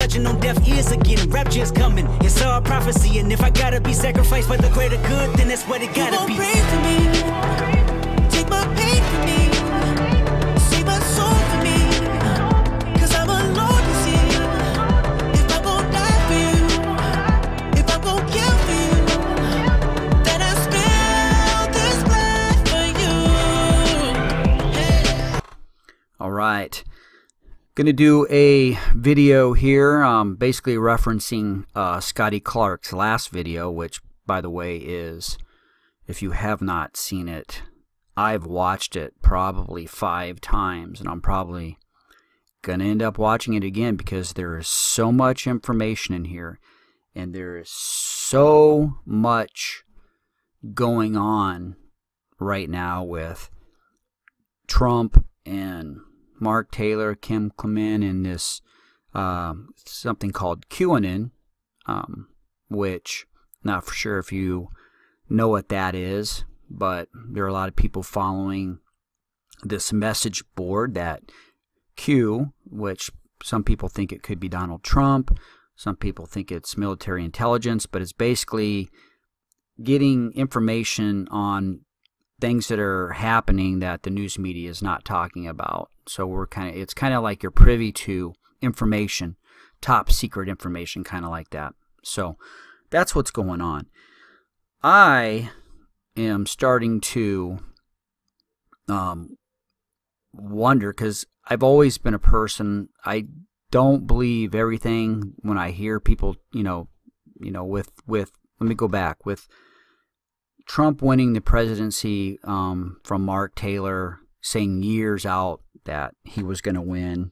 nudging on deaf ears again. Rapture is coming, it's all prophecy. And if I gotta be sacrificed for the greater good, then that's what it gotta be. Pray for me, take my pain for me, save my soul for me, 'cause I'm alone to see. If I'm gonna die for you, if I'm gonna kill for you, then I spill this blood for you. Hey. All right. Going to do a video here basically referencing Scotty Clark's last video, which, by the way, is, if you have not seen it, I've watched it probably 5 times, and I'm probably going to end up watching it again because there is so much information in here, and there is so much going on right now with Trump and Mark Taylor, Kim Clement, and this something called QAnon, which I'm not for sure if you know what that is, but there are a lot of people following this message board that Q, which some people think it could be Donald Trump, some people think it's military intelligence, but it's basically getting information on things that are happening that the news media is not talking about. So it's kind of like you're privy to information, top secret information, kind of like that. So that's what's going on. I am starting to wonder, because I've always been a person, I don't believe everything when I hear people, with let me go back, with Trump winning the presidency from Mark Taylor saying years out that he was going to win,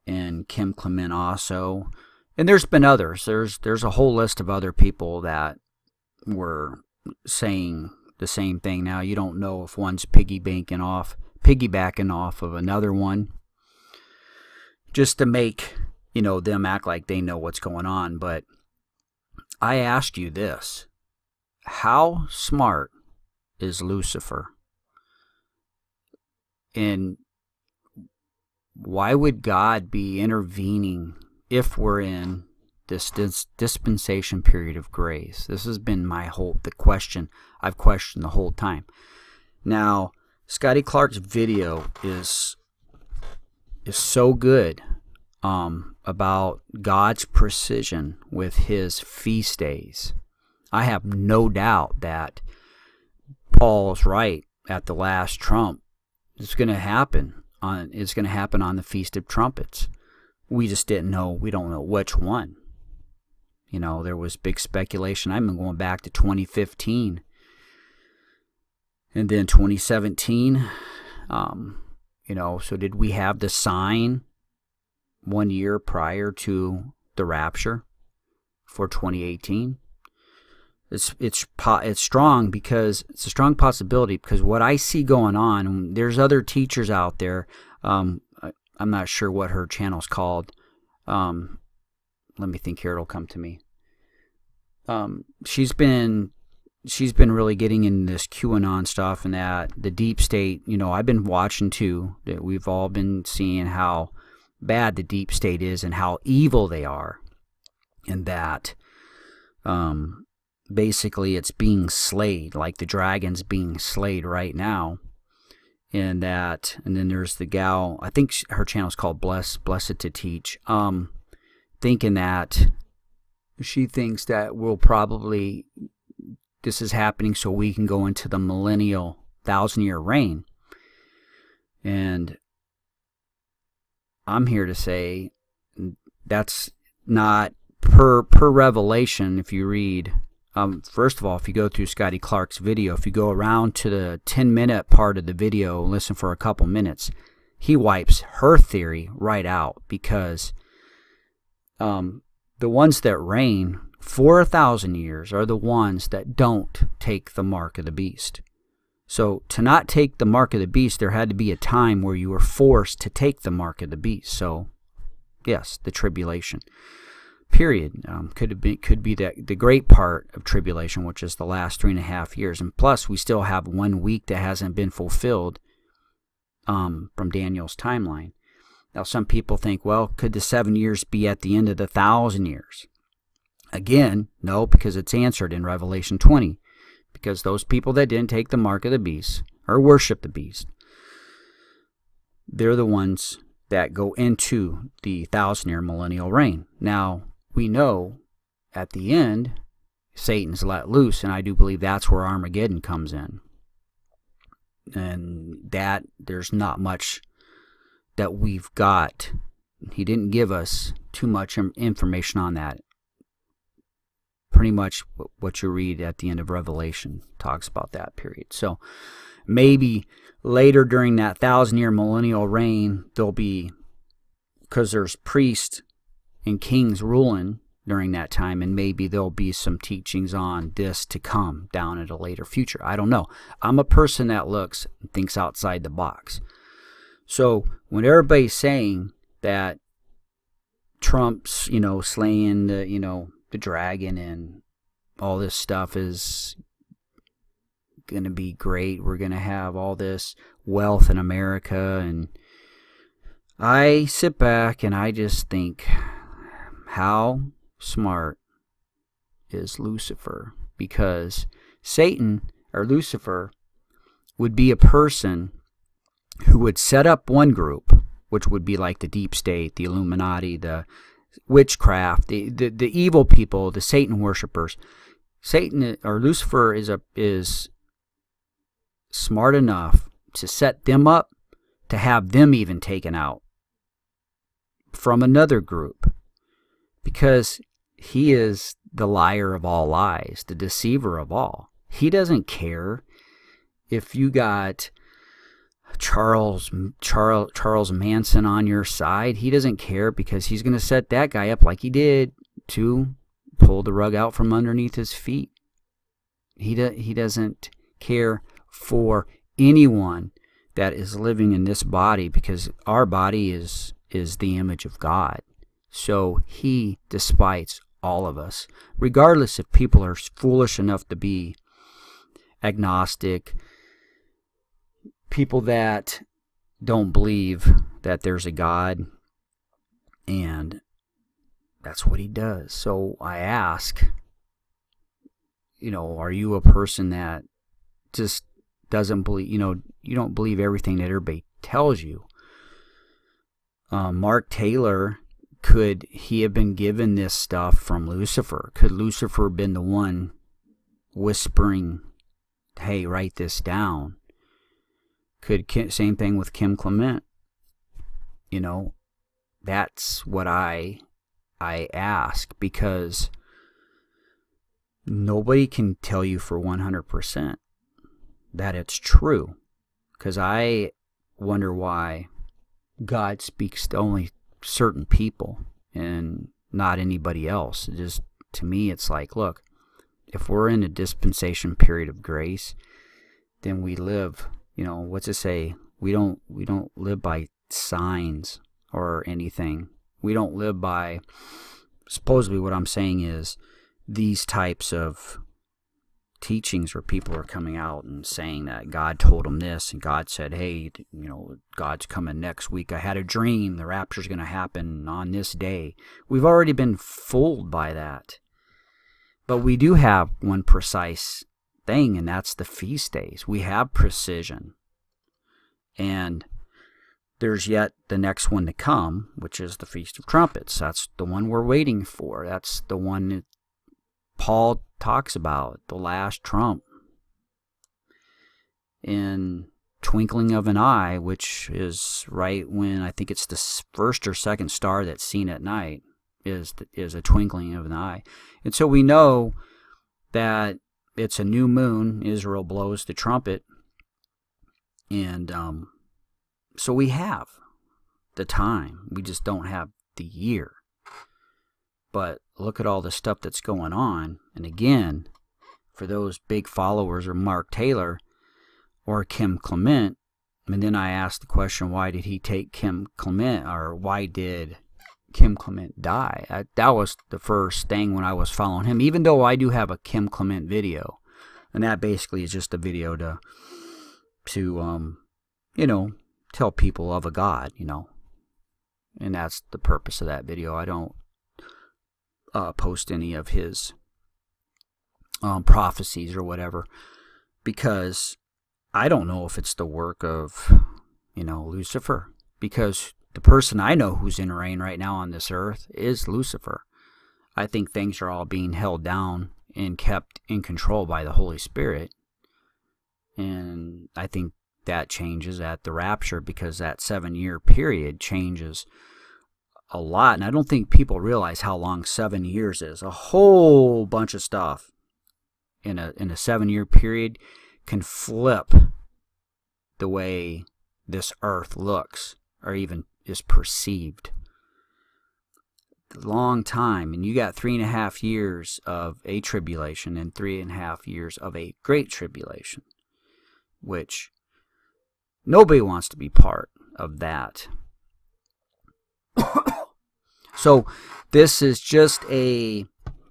and Kim Clement also. And there's been others. There's a whole list of other people that were saying the same thing. Now, you don't know if one's piggybacking off of another one just to make, them act like they know what's going on. But I asked you this. How smart is Lucifer? And why would God be intervening if we're in this dispensation period of grace? This has been the question I've questioned the whole time. Now, Scotty Clark's video is so good about God's precision with his feast days. I have no doubt that Paul's right at the last trump. It's going to happen on the Feast of Trumpets. We just didn't know. We don't know which one. There was big speculation. I've been going back to 2015 and then 2017. So did we have the sign 1 year prior to the rapture for 2018? It's strong, because it's a strong possibility, because what I see going on, and there's other teachers out there. I'm not sure what her channel's called. Let me think here. It'll come to me. She's been really getting in this QAnon stuff, and that the deep state. I've been watching too. That we've all been seeing how bad the deep state is and how evil they are, and that basically it's being slayed, like the dragon's being slayed right now. And then there's the gal, I think her channel's called Blessed to Teach, thinking that she thinks that this is happening so we can go into the millennial 1,000-year reign. And I'm here to say that's not per Revelation. If you read, first of all, if you go through Scotty Clark's video, if you go around to the 10-minute part of the video and listen for a couple minutes, he wipes her theory right out, because the ones that reign for 1,000 years are the ones that don't take the mark of the beast. So to not take the mark of the beast, there had to be a time where you were forced to take the mark of the beast. So yes, the tribulation period could be the great part of tribulation, which is the last 3.5 years. And plus, we still have 1 week that hasn't been fulfilled from Daniel's timeline. Now, some people think, well, could the 7 years be at the end of the 1,000 years? Again, no, because it's answered in Revelation 20. Because those people that didn't take the mark of the beast or worship the beast, they're the ones that go into the 1,000-year millennial reign. Now, we know at the end, Satan's let loose, and I do believe that's where Armageddon comes in. And that, there's not much that we've got. He didn't give us too much information on that. Pretty much what you read at the end of Revelation talks about that period. So maybe later during that 1,000-year millennial reign, there'll be, because there's priests and kings ruling during that time, and maybe there'll be some teachings on this to come down at a later future. I don't know. I'm a person that looks and thinks outside the box. So when everybody's saying that Trump's, slaying the, the dragon and all this stuff is going to be great, we're going to have all this wealth in America, and I sit back and I just think, how smart is Lucifer? Because Satan, or Lucifer, would be a person who would set up one group, which would be like the deep state, the Illuminati, the witchcraft, the evil people, the Satan worshipers. Satan, or Lucifer, is smart enough to set them up to have them even taken out from another group, because he is the liar of all lies, the deceiver of all. He doesn't care if you got Charles Manson on your side. He doesn't care, because he's going to set that guy up like he did to pull the rug out from underneath his feet. He doesn't care for anyone that is living in this body, because our body is the image of God. So he despises all of us, regardless if people are foolish enough to be agnostic, people that don't believe that there's a God, and that's what he does. So I ask, are you a person that just doesn't believe, you don't believe everything that everybody tells you? Mark Taylor, could he have been given this stuff from Lucifer? Could Lucifer have been the one whispering, hey, write this down? Same thing with Kim Clement. That's what I ask, because nobody can tell you for 100% that it's true. Because I wonder why God speaks to only certain people and not anybody else. Just, to me, it's like, look, if we're in a dispensation period of grace, then we live, what's it say? We don't live by signs or anything. We don't live by, supposedly what I'm saying is, these types of teachings where people are coming out and saying that God told them this, and God said, hey, God's coming next week. I had a dream. The rapture's going to happen on this day. We've already been fooled by that. But we do have one precise thing, and that's the feast days. We have precision. And there's yet the next one to come, which is the Feast of Trumpets. That's the one we're waiting for. That's the one that Paul talks about, the last trump. In twinkling of an eye, which is right when, I think it's the first or second star that's seen at night, is a twinkling of an eye. And so we know that it's a new moon. Israel blows the trumpet. And so we have the time. We just don't have the year. But look at all the stuff that's going on. And again, for those big followers of Mark Taylor or Kim Clement, and then I asked the question, why did he take Kim Clement, or why did Kim Clement die? That was the first thing when I was following him, even though I do have a Kim Clement video. And that basically is just a video to tell people of a God, And that's the purpose of that video. I don't post any of his prophecies or whatever, because I don't know if it's the work of, Lucifer. Because the person I know who's in reign right now on this earth is Lucifer. I think things are all being held down and kept in control by the Holy Spirit. And I think that changes at the rapture, because that 7-year period changes a lot. And I don't think people realize how long 7 years is. A whole bunch of stuff in a 7-year period can flip the way this earth looks, or even is perceived. Long time. And you got 3.5 years of a tribulation and 3.5 years of a great tribulation, which nobody wants to be part of that. So this is just a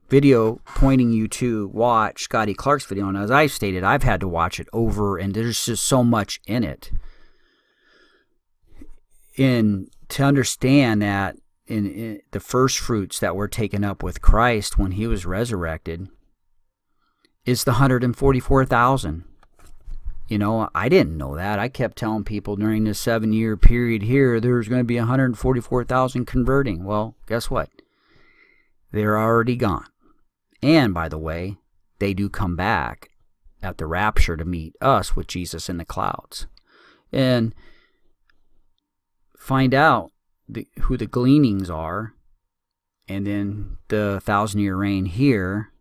video pointing you to watch Scotty Clark's video. And as I've stated, I've had to watch it over, and there's just so much in it. And to understand that in the first fruits that were taken up with Christ when he was resurrected is the 144,000. I didn't know that. I kept telling people during this 7-year period here, there's going to be 144,000 converting. Well, guess what? They're already gone. And by the way, they do come back at the rapture to meet us with Jesus in the clouds. And find out who the gleanings are, and then the 1,000-year reign here.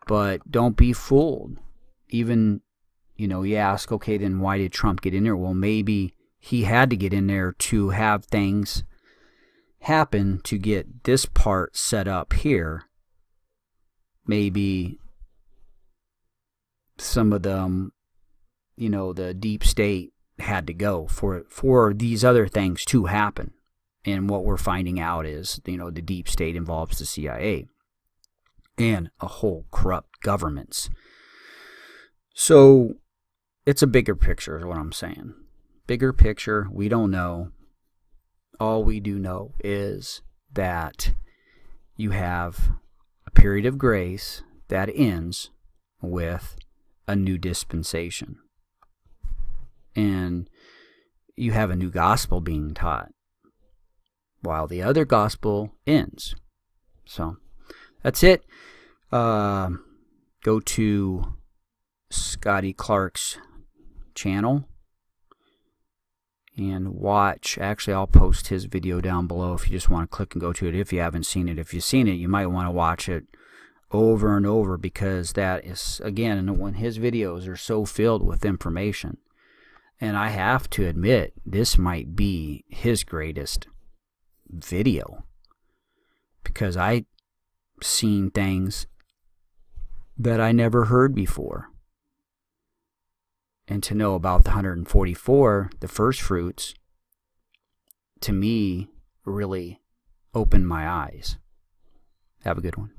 But don't be fooled. Even, you ask, okay, then why did Trump get in there? Well, maybe he had to get in there to have things happen to get this part set up here. Maybe some of them, the deep state had to go for these other things to happen. And what we're finding out is, the deep state involves the CIA and a whole corrupt governments. So it's a bigger picture is what I'm saying. Bigger picture, we don't know. All we do know is that you have a period of grace that ends with a new dispensation. And you have a new gospel being taught while the other gospel ends. So that's it. Go to Scotty Clark's channel and watch. Actually, I'll post his video down below if you just want to click and go to it if you haven't seen it. If you've seen it, you might want to watch it over and over, because that is, again, when his videos are so filled with information. And I have to admit, this might be his greatest video, because I've seen things that I never heard before. And to know about the 144, the first fruits, to me, really opened my eyes. Have a good one.